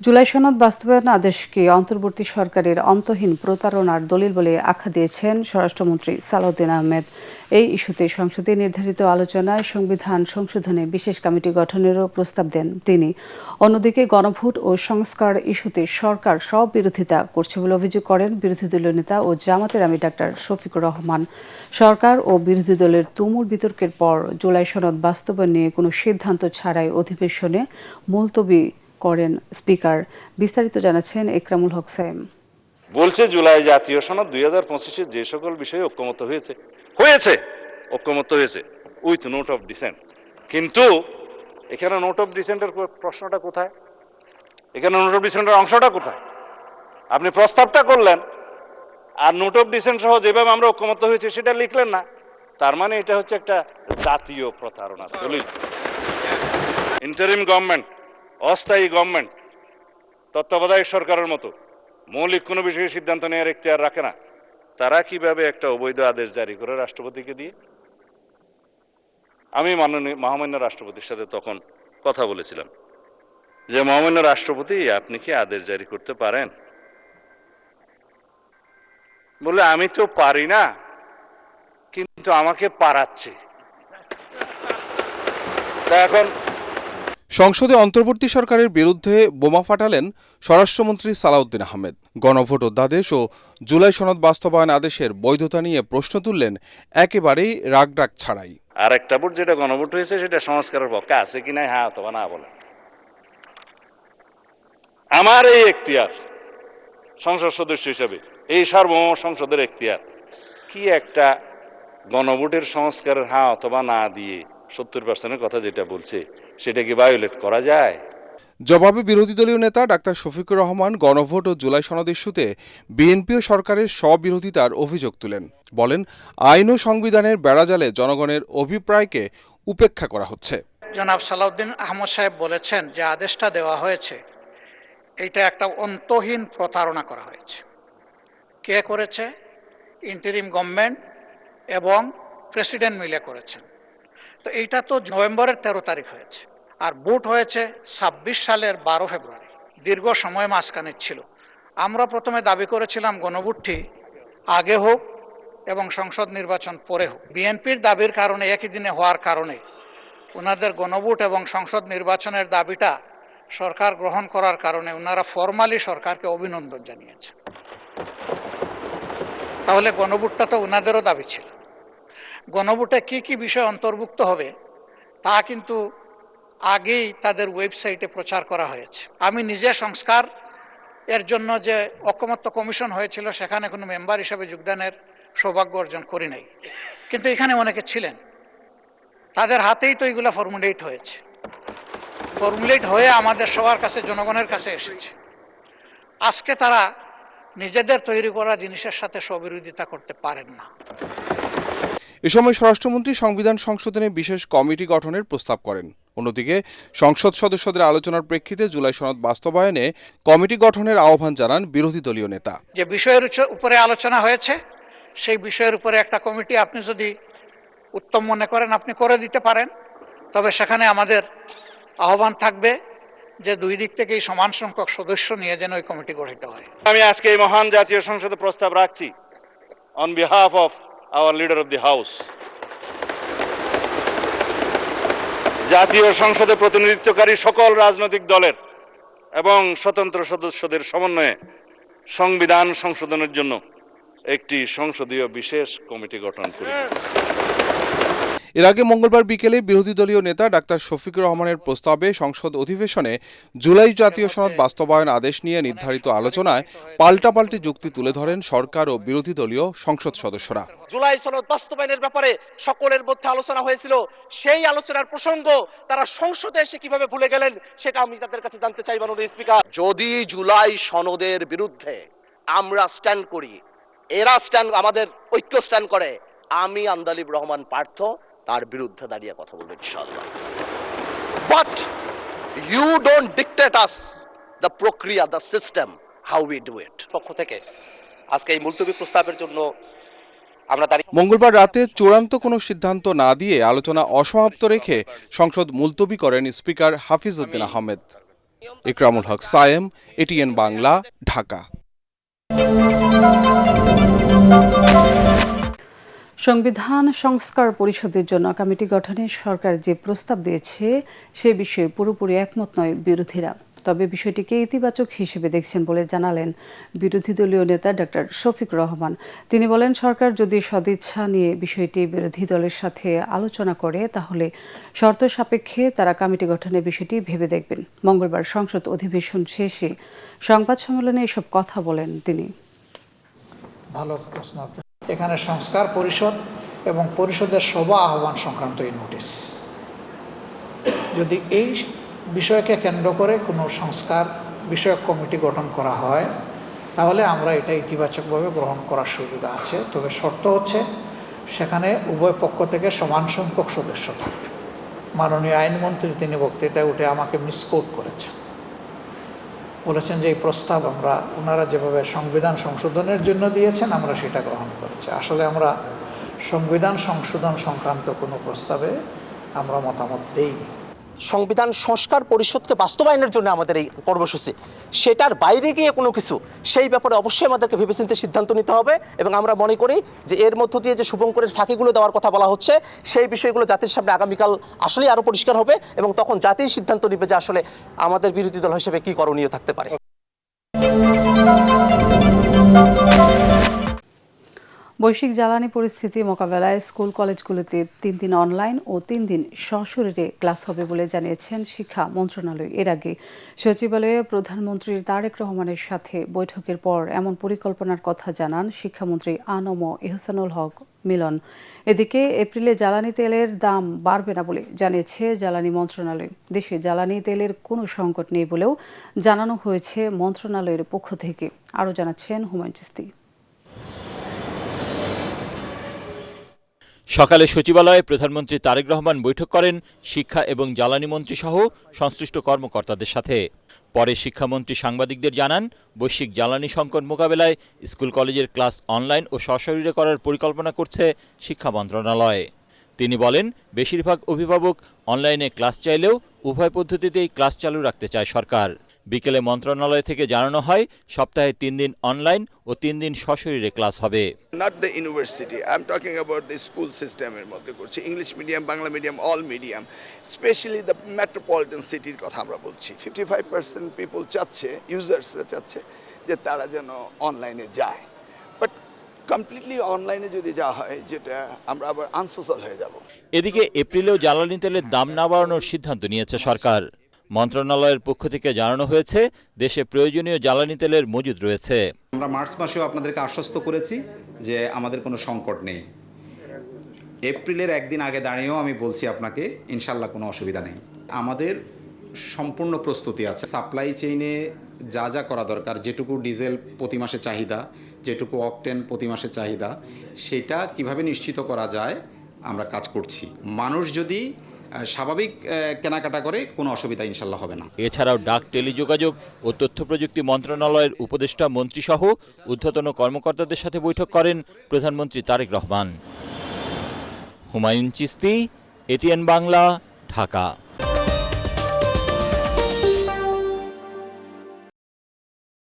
জুলাই সনদ বাস্তবায়ন আদেশকে অন্তর্বর্তী সরকারের অন্তহীন প্রতারণার দলিল বলে আখ্যা দিয়েছেন স্বরাষ্ট্রমন্ত্রী সালাউদ্দিন আহমেদ। এই ইস্যুতে সংসদে নির্ধারিত আলোচনায় সংবিধান সংশোধনে বিশেষ কমিটি গঠনেরও প্রস্তাব দেন তিনি। অন্যদিকে গণভোট ও সংস্কার ইস্যুতে সরকার সব বিরোধিতা করছে বলে অভিযোগ করেন বিরোধী দলীয় নেতা ও জামাতের আমির ডাক্তার শফিকুর রহমান। সরকার ও বিরোধী দলের তুমুল বিতর্কের পর জুলাই সনদ বাস্তবায়ন নিয়ে কোনো সিদ্ধান্ত ছাড়াই অধিবেশনে মুলতবি করেন স্পিকার। বিস্তারিত জানাচ্ছেন একরামুল হক সাইম। বলছে জুলাই জাতীয় সনদ 2025-এর যে সকল বিষয়ে ঐক্যমত হয়েছে উইথ নোট অফ ডিসেন্ট। কিন্তু এখানে নোট অফ ডিসেন্টের প্রশ্নটা কোথায়? এখানে নোট অফ ডিসেন্টের অংশটা কোথায়? আপনি প্রস্তাবটা করলেন আর নোট অফ ডিসেন্ট সহ যেভাবে আমরা ঐক্যমত হয়েছে সেটা লিখলেন না। তার মানে এটা হচ্ছে একটা জাতীয় প্রতারণা দলিল। ইন্টারিম গভর্নমেন্ট, অস্থায়ী গভর্নমেন্ট, তত্ত্বাবধায়ক সরকারের মতো মৌলিক কোনো বিষয়ে সিদ্ধান্ত নেওয়ার এখতিয়ার রাখে না। তারা কিভাবে একটা অবৈধ আদেশ জারি করে রাষ্ট্রপতিকে দিয়ে? আমি মহামান্য রাষ্ট্রপতির সাথে তখন কথা বলেছিলাম যে মহামান্য রাষ্ট্রপতি, আপনি কি আদেশ জারি করতে পারেন? বলে আমি তো পারি না, কিন্তু আমাকে পারাচ্ছে। তা এখন সংসদে অন্তর্বর্তী সরকারের বিরুদ্ধে বোমা ফাটালেন স্বরাষ্ট্রমন্ত্রী সালাউদ্দিন আহমেদ। গণভোট অধ্যাদেশ ও জুলাই সনদ বাস্তবায়ন আদেশের বৈধতা নিয়ে প্রশ্ন তুললেন একেবারেই রাগডাক ছাড়াই। আর একটা ভোট যেটা গণভোট হয়েছে সেটা সংস্কারের পক্ষে আছে কিনা হ্যাঁ অথবা না বলে। আমার এই এখতিয়ার সংসদ সদস্য হিসেবে, এই সার্বভৌম সংসদের এখতিয়ার কি একটা গণভোটের সংস্কারের হ্যাঁ অথবা না দিয়ে 70% কথা যেটা বলছে সেটা কি ভায়োলেট করা যায়? জবাবে বিরোধী দলীয় নেতা ডাক্তার শফিকুর রহমান গণভোট ও জুলাই সনদ ইস্যুতে বিএনপি ও সরকারের স্ববিরোধিতার অভিযোগ তুলেন। বলেন, আইন ও সংবিধানের বেড়াজালে জনগণের অভিপ্রায়কে উপেক্ষা করা হচ্ছে। জনাব সালাউদ্দিন আহমদ সাহেব বলেছেন যে আদেশটা দেওয়া হয়েছে এটা একটা অন্তহীন প্রতারণা করা হয়েছে। কে করেছে? ইন্টারিম গভর্নমেন্ট এবং প্রেসিডেন্ট মিলে করেছেন। তো এইটা তো নভেম্বরের 13 তারিখ হয়েছে, আর ভোট হয়েছে 26 সালের 12 ফেব্রুয়ারি। দীর্ঘ সময় মাঝখানে ছিল। আমরা প্রথমে দাবি করেছিলাম গণভোটটি আগে হোক এবং সংসদ নির্বাচন পরে হোক। বিএনপির দাবির কারণে একই দিনে হওয়ার কারণে ওনাদের গণভোট এবং সংসদ নির্বাচনের দাবিটা সরকার গ্রহণ করার কারণে ওনারা ফরমালি সরকারকে অভিনন্দন জানিয়েছে। তাহলে গণভোটটা তো ওনাদেরও দাবি ছিল। গণভোটে কি কি বিষয় অন্তর্ভুক্ত হবে তা কিন্তু আগেই তাদের ওয়েবসাইটে প্রচার করা হয়েছে। আমি নিজে সংস্কার এর জন্য যে ঐকমত্য কমিশন হয়েছিল সেখানে কোনো মেম্বার হিসেবে যোগদানের সৌভাগ্য অর্জন করি নাই, কিন্তু এখানে অনেকে ছিলেন, তাদের হাতেই তো এগুলো ফর্মুলেট হয়েছে। ফর্মুলেট হয়ে আমাদের সবার কাছে, জনগণের কাছে এসেছে। আজকে তারা নিজেদের তৈরি করা জিনিসের সাথে স্ববিরোধিতা করতে পারেন না। এ সময় স্বরাষ্ট্রমন্ত্রী সংবিধান সংশোধনে বিশেষ কমিটি গঠনের প্রস্তাব করেন। অন্যদিকে সংসদ সদস্যদের আলোচনার প্রেক্ষিতে জুলাই সনদ বাস্তবায়নে কমিটি গঠনের আহ্বান জানান বিরোধী দলীয় নেতা। যে বিষয়ের উপরে আলোচনা হয়েছে সেই বিষয়ের উপরে একটা কমিটি আপনি যদি উত্তম মনে করেন আপনি করে দিতে পারেন, তবে সেখানে আমাদের আহ্বান থাকবে যে দুই দিক থেকেই সমান সংখ্যক সদস্য নিয়ে যেন ওই কমিটি গঠিত হয়। আমি আজকে এই মহান জাতীয় সংসদে প্রস্তাব রাখছি on behalf of our leader of the house. জাতীয় সংসদে প্রতিনিধিত্বকারী সকল রাজনৈতিক দলের এবং স্বতন্ত্র সদস্যদের সমন্বয়ে সংবিধান সংশোধনের জন্য একটি সংসদীয় বিশেষ কমিটি গঠন করি। এর আগে মঙ্গলবার বিকেলে বিরোধী দলীয় নেতা ডাক্তার শফিকুর রহমানের প্রস্তাবে সংসদ অধিবেশনে জুলাই জাতীয় সনদ বাস্তবায়ন আদেশ নিয়ে নির্ধারিত আলোচনায় পাল্টাপাল্টি যুক্তি তুলে ধরেন সরকার ও বিরোধী দলীয় সংসদ সদস্যরা। জুলাই সনদ বাস্তবায়নের ব্যাপারে সকলের মধ্যে আলোচনা হয়েছিল, সেই আলোচনার প্রসঙ্গ তারা সংসদে এসে কিভাবে ভুলে গেলেন সেটা আমি তাদের কাছে জানতে চাই। মাননীয় স্পিকার, যদি জুলাই সনদের বিরুদ্ধে আমরা স্ট্যান্ড করি, এরা স্ট্যান্ড, আমাদের ঐক্য স্ট্যান্ড করে, আমি আন্দালিব রহমান পার্থ তার বিরুদ্ধে দাঁড়িয়ে কথা বলবো ইনশাআল্লাহ। But you don't dictate us the প্রক্রিয়া, the system, how we do it. পক্ষ থেকে আজকে এই মুলতবি প্রস্তাবের জন্য আমরা মঙ্গলবার রাতে চূড়ান্ত কোনো সিদ্ধান্ত না দিয়ে আলোচনা অসমাপ্ত রেখে সংসদ মুলতবি করেন স্পিকার হাফিজ উদ্দিন আহমেদ। ইকরামুল হক সায়েম, এটিএন বাংলা, ঢাকা। সংবিধান সংস্কার পরিষদের জন্য কমিটি গঠনে সরকার যে প্রস্তাব দিয়েছে সে বিষয়ে পুরোপুরি একমত নয় বিরোধীরা। তবে বিষয়টিকে ইতিবাচক হিসেবে দেখছেন বলে জানালেন বিরোধী দলীয় নেতা ডক্টর শফিকুর রহমান। তিনি বলেন, সরকার যদি সদিচ্ছা নিয়ে বিষয়টি বিরোধী দলের সাথে আলোচনা করে তাহলে শর্ত সাপেক্ষে তারা কমিটি গঠনের বিষয়টি ভেবে দেখবেন। মঙ্গলবার সংসদ অধিবেশন শেষে সংবাদ সম্মেলনে এসব কথা বলেন তিনি। ভালো প্রশ্ন। এখানে সংস্কার পরিষদ এবং পরিষদের সভা আহ্বান সংক্রান্ত এই নোটিশ, যদি এই বিষয়কে কেন্দ্র করে কোনো সংস্কার বিষয়ক কমিটি গঠন করা হয় তাহলে আমরা এটা ইতিবাচকভাবে গ্রহণ করার সুযোগ আছে। তবে শর্ত হচ্ছে সেখানে উভয় পক্ষ থেকে সমান সংখ্যক সদস্য থাকবে। মাননীয় আইনমন্ত্রী তিনি বক্তৃতায় উঠে আমাকে মিসকোট করেছেন, বলেছেন যে এই প্রস্তাব ওনারা যেভাবে সংবিধান সংশোধনের জন্য দিয়েছেন আমরা সেটা গ্রহণ করেছি। আসলে আমরা সংবিধান সংশোধন সংক্রান্ত কোনো প্রস্তাবে আমরা মতামত দেইনি। সংবিধান সংস্কার পরিষদকে বাস্তবায়নের জন্য আমাদের এই কর্মসূচি, সেটার বাইরে গিয়ে কোনো কিছু সেই ব্যাপারে অবশ্যই আমাদেরকে ভেবেচিন্তে সিদ্ধান্ত নিতে হবে। এবং আমরা মনে করি যে এর মধ্য দিয়ে যে শুভঙ্করের ফাঁকিগুলো দেওয়ার কথা বলা হচ্ছে সেই বিষয়গুলো জাতির সামনে আগামীকাল আসলে আরও পরিষ্কার হবে এবং তখন জাতির সিদ্ধান্ত নেবে যে আসলে আমাদের বিরোধী দল হিসেবে কী করণীয় থাকতে পারে। বৈশ্বিক জ্বালানি পরিস্থিতি মোকাবেলায় স্কুল কলেজগুলোতে 3 দিন অনলাইন ও 3 দিন সশরীরে ক্লাস হবে বলে জানিয়েছেন শিক্ষা মন্ত্রণালয়। এর আগে সচিবালয়ে প্রধানমন্ত্রী তারেক রহমানের সাথে বৈঠকের পর এমন পরিকল্পনার কথা জানান শিক্ষামন্ত্রী আনম এহসানুল হক মিলন। এদিকে এপ্রিলে জ্বালানি তেলের দাম বাড়বে না বলে জানিয়েছে জ্বালানি মন্ত্রণালয়। দেশে জ্বালানি তেলের কোনো সংকট নেই বলেও জানানো হয়েছে মন্ত্রণালয়ের পক্ষ থেকে। আরও জানাচ্ছেন হুমায়ুন চিস্তি। সকালে সচিবালয়ে প্রধানমন্ত্রী তারেক রহমান বৈঠক করেন শিক্ষা এবং জ্বালানি মন্ত্রী সহ সংশ্লিষ্ট কর্মকর্তাদের সাথে। পরে শিক্ষামন্ত্রী সাংবাদিকদের জানান, বৈশ্বিক জ্বালানি সংকট মোকাবেলায় স্কুল কলেজের ক্লাস অনলাইন ও সশরীরে করার পরিকল্পনা করছে শিক্ষা মন্ত্রণালয়। তিনি বলেন, বেশিরভাগ অভিভাবক অনলাইনে ক্লাস চাইলেও উভয় পদ্ধতিতেই ক্লাস চালু রাখতে চায় সরকার। বিকেলে মন্ত্রণালয় থেকে জানানো হয়, সপ্তাহে 3 দিন অনলাইন ও 3 দিন সশরীরে ক্লাস হবে। Not the university, I'm talking about the school system এর মধ্যে করছি, English medium, Bangla medium, all medium, specially the metropolitan সিটির কথা আমরা বলছি। 55% পিপল চাচ্ছে, ইউজার্সরা চাচ্ছে যে তারা যেন অনলাইনে যায়, বাট কমপ্লিটলি অনলাইনে যদি যাওয়া হয় যেটা আমরা আবার আনসোশ্যাল হয়ে যাব। এদিকে এপ্রিলেও জ্বালানি তেলের দাম না বাড়ানোর সিদ্ধান্ত নিয়েছে সরকার। মন্ত্রণালয়ের পক্ষ থেকে জানানো হয়েছে, দেশে প্রয়োজনীয় জ্বালানি তেলের মজুদ রয়েছে। আমরা মার্চ মাসেও আপনাদেরকে আশ্বস্ত করেছি যে আমাদের কোনো সংকট নেই। এপ্রিলের একদিন আগে দাঁড়িয়েও আমি বলছি আপনাকে, ইনশাল্লাহ কোনো অসুবিধা নেই। আমাদের সম্পূর্ণ প্রস্তুতি আছে। সাপ্লাই চেইনে যা যা করা দরকার, যেটুকু ডিজেল প্রতি মাসে চাহিদা, যেটুকু অকটেন প্রতি মাসে চাহিদা, সেটা কিভাবে নিশ্চিত করা যায় আমরা কাজ করছি। মানুষ যদি স্বাভাবিক কেনাকাটা করে কোনো অসুবিধা ইনশাল্লাহ হবে না। এছাড়াও ডাক, টেলিযোগাযোগ ও তথ্য প্রযুক্তি মন্ত্রণালয়ের উপদেষ্টা মন্ত্রীসহ ঊর্ধ্বতন কর্মকর্তাদের সাথে বৈঠক করেন প্রধানমন্ত্রী তারেক রহমান। হুমায়ুন চিস্তি, এটিএন বাংলা, ঢাকা।